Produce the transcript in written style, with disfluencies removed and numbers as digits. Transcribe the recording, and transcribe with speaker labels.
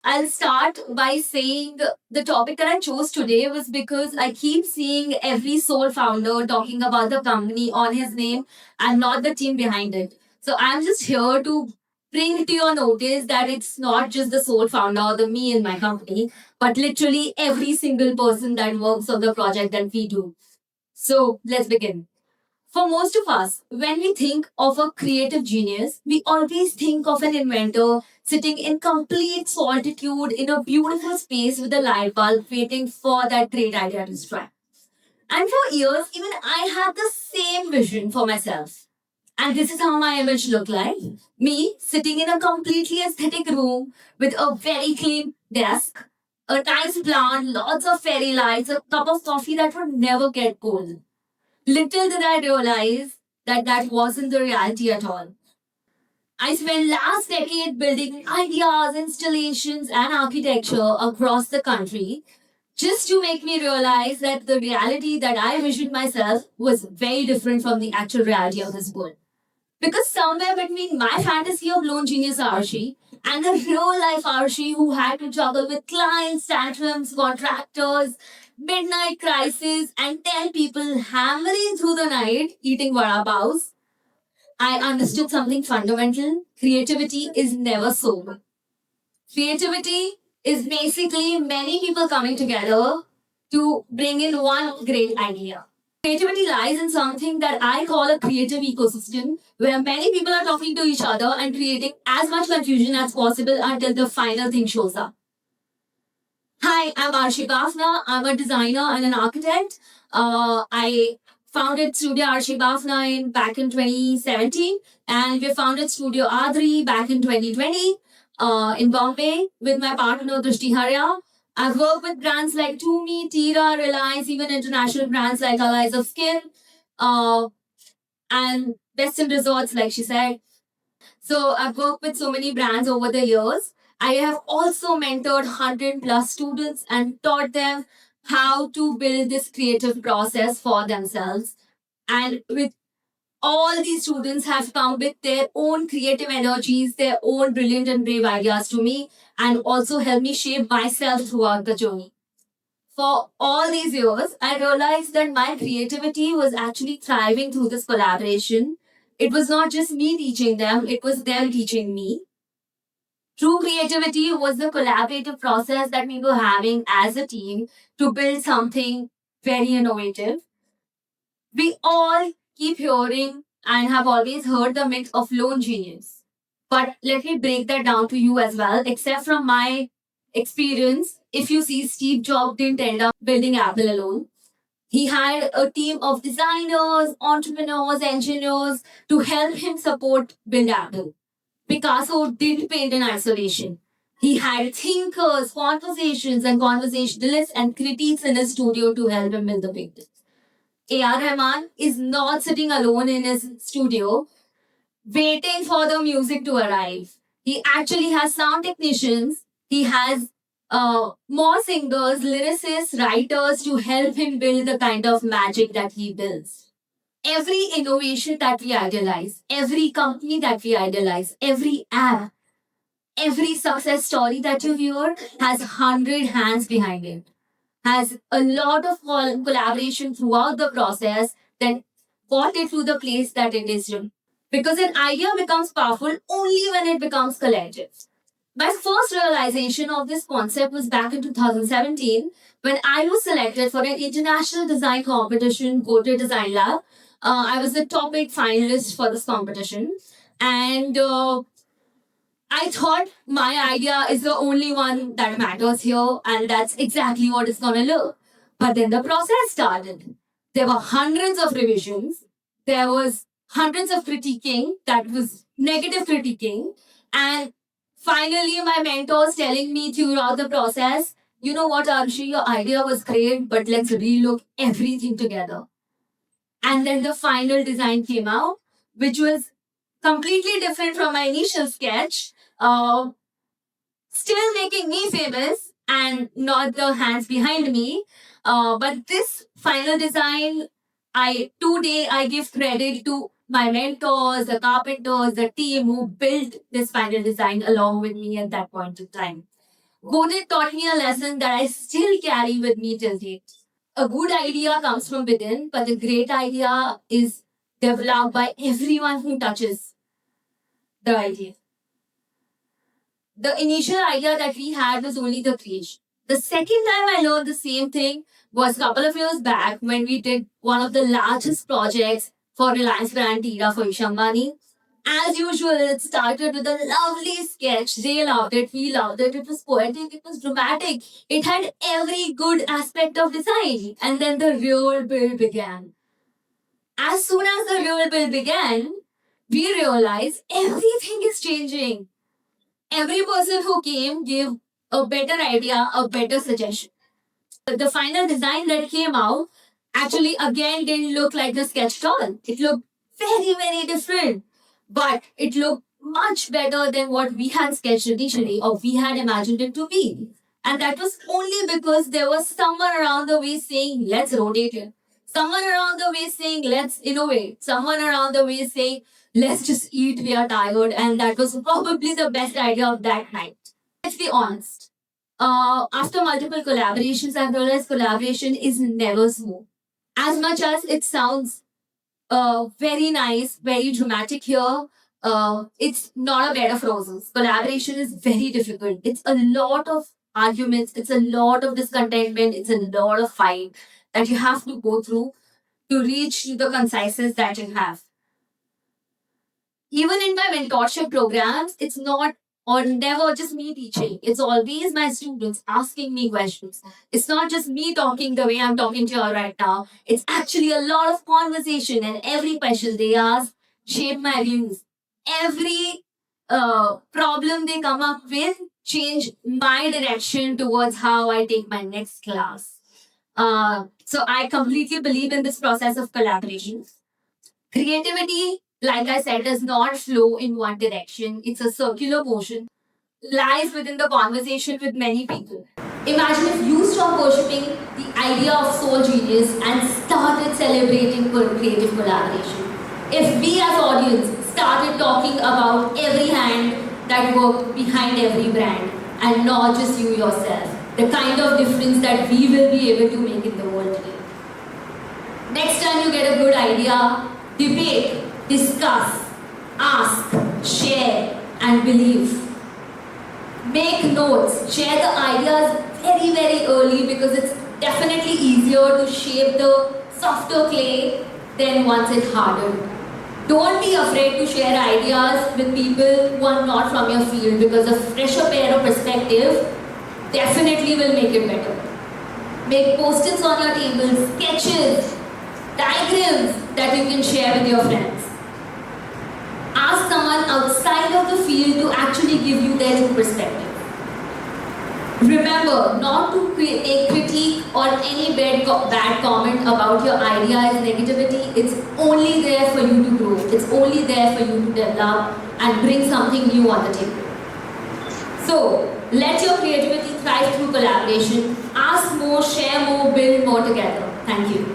Speaker 1: I'll start by saying the topic that I chose today was because I keep seeing every sole founder talking about the company on his name and not the team behind it. So I'm just here to bring to your notice that it's not just the sole founder or the me in my company, but literally every single person that works on the project that we do. So let's begin. For most of us, when we think of a creative genius, we always think of an inventor sitting in complete solitude in a beautiful space with a light bulb waiting for that great idea to strike. And for years, even I had the same vision for myself. And this is how my image looked like. Me sitting in a completely aesthetic room with a very clean desk, a nice plant, lots of fairy lights, a cup of coffee that would never get cold. Little did I realize that that wasn't the reality at all. I spent last decade building ideas, installations, and architecture across the country just to make me realize that the reality that I envisioned myself was very different from the actual reality of this world. Because somewhere between my fantasy of lone genius Archie and the real life Archie who had to juggle with clients, tantrums, contractors, midnight crisis, and 10 people hammering through the night eating vada paos, I understood something fundamental. Creativity is never sober. Creativity is basically many people coming together to bring in one great idea. Creativity lies in something that I call a creative ecosystem where many people are talking to each other and creating as much confusion as possible until the final thing shows up. Hi, I'm Arshi Bafna. I'm a designer and an architect. I founded Studio Arshi Bafna back in 2017, and we founded Studio Adri back in 2020 in Bombay with my partner Drishti Harya. I've worked with brands like Tumi, Tira, Reliance, even international brands like Allies of Skin, uh, and Western Resorts, like she said. So I've worked with so many brands over the years. I have also mentored 100 plus students and taught them how to build this creative process for themselves. And with all these students have come with their own creative energies, their own brilliant and brave ideas to me, and also helped me shape myself throughout the journey. For all these years, I realized that my creativity was actually thriving through this collaboration. It was not just me teaching them, it was them teaching me. True creativity was the collaborative process that we were having as a team to build something very innovative. We all keep hearing and have always heard the myth of lone genius. But let me break that down to you as well. Except from my experience, if you see, Steve Jobs didn't end up building Apple alone. He had a team of designers, entrepreneurs, engineers to help him support build Apple. Picasso didn't paint in isolation. He had thinkers, conversations, and conversationalists and critics in his studio to help him build the painting. A.R. Rahman is not sitting alone in his studio waiting for the music to arrive. He actually has sound technicians, he has more singers, lyricists, writers to help him build the kind of magic that he builds. Every innovation that we idealize, every company that we idealize, every app, every success story that you hear has 100 hands behind it, has a lot of collaboration throughout the process, then got it to the place that it is in. Because an idea becomes powerful only when it becomes collective. My first realization of this concept was back in 2017 when I was selected for an international design competition, Go-To Design Lab. I was the top 8 finalist for this competition. And I thought my idea is the only one that matters here, and that's exactly what it's gonna look. But then the process started. There were hundreds of revisions. There was hundreds of critiquing, that was negative critiquing. And finally, my mentors telling me throughout the process, you know what, Arshi, your idea was great, but let's relook everything together. And then the final design came out, which was completely different from my initial sketch. Still making me famous and not the hands behind me. But this final design, I give credit to my mentors, the carpenters, the team who built this final design along with me at that point in time. Bonnet taught me a lesson that I still carry with me till date. A good idea comes from within, but a great idea is developed by everyone who touches the idea. The initial idea that we had was only the creation. The second time I learned the same thing was a couple of years back when we did one of the largest projects for Reliance Brand Tira for Isha Ambani. As usual, it started with a lovely sketch. They loved it, we loved it. It was poetic, it was dramatic. It had every good aspect of design. And then the real build began. As soon as the real build began, we realized everything is changing. Every person who came gave a better idea, a better suggestion. The final design that came out actually again didn't look like the sketch at all. It looked very, very different. But it looked much better than what we had sketched initially or we had imagined it to be. And that was only because there was someone around the way saying, let's rotate it. Someone around the way saying, let's innovate. Someone around the way saying, let's just eat, we are tired. And that was probably the best idea of that night. Let's be honest. After multiple collaborations, I've realized collaboration is never smooth. As much as it sounds very nice, very dramatic here, it's not a bed of roses. Collaboration is very difficult. It's a lot of arguments, it's a lot of discontentment, it's a lot of fight that you have to go through to reach the conciseness that you have. Even in my mentorship programs, it's not or never just me teaching. It's always my students asking me questions. It's not just me talking the way I'm talking to you all right now. It's actually a lot of conversation, and every question they ask shape my views. Every problem they come up with change my direction towards how I take my next class. So I completely believe in this process of collaboration. Creativity, like I said, does not flow in one direction. It's a circular motion, lies within the conversation with many people. Imagine if you stop worshipping the idea of soul genius and started celebrating creative collaboration. If we as audience started talking about every hand that worked behind every brand and not just you yourself, the kind of difference that we will be able to make in the world today. Next time you get a good idea, debate, discuss, ask, share, and believe. Make notes, share the ideas very, very early because it's definitely easier to shape the softer clay than once it's hardened. Don't be afraid to share ideas with people who are not from your field because a fresher pair of perspective definitely will make it better. Make post-its on your table, sketches, diagrams that you can share with your friends. Ask someone outside of the field to actually give you their true perspective. Remember not to take critique or any bad comment about your idea as negativity. It's only there for you to grow. It's only there for you to develop and bring something new on the table. So, let your creativity thrive through collaboration. Ask more, share more, build more together. Thank you.